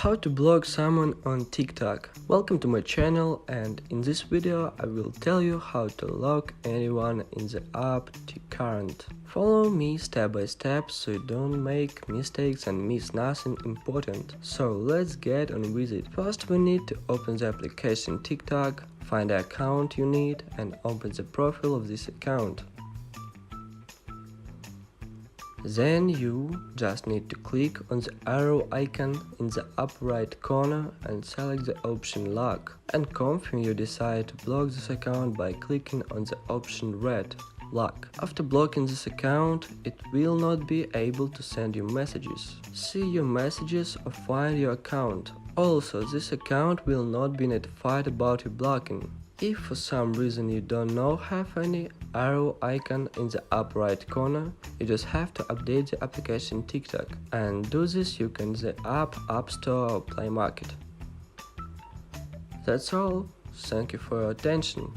How to block someone on TikTok. Welcome to my channel, and in this video I will tell you how to lock anyone in the app TikTok. Follow me step by step so you don't make mistakes and miss nothing important. So let's get on with it. First we need to open the application TikTok, find the account you need and open the profile of this account. Then you just need to click on the arrow icon in the upper right corner and select the option lock, and confirm you decide to block this account by clicking on the option red lock. After blocking this account, it will not be able to send you messages, see your messages or find your account. Also, this account will not be notified about you blocking. If for some reason you don't have any arrow icon in the upper right corner, you just have to update the application TikTok, and do this you can the App Store or Play Market. That's all. Thank you for your attention.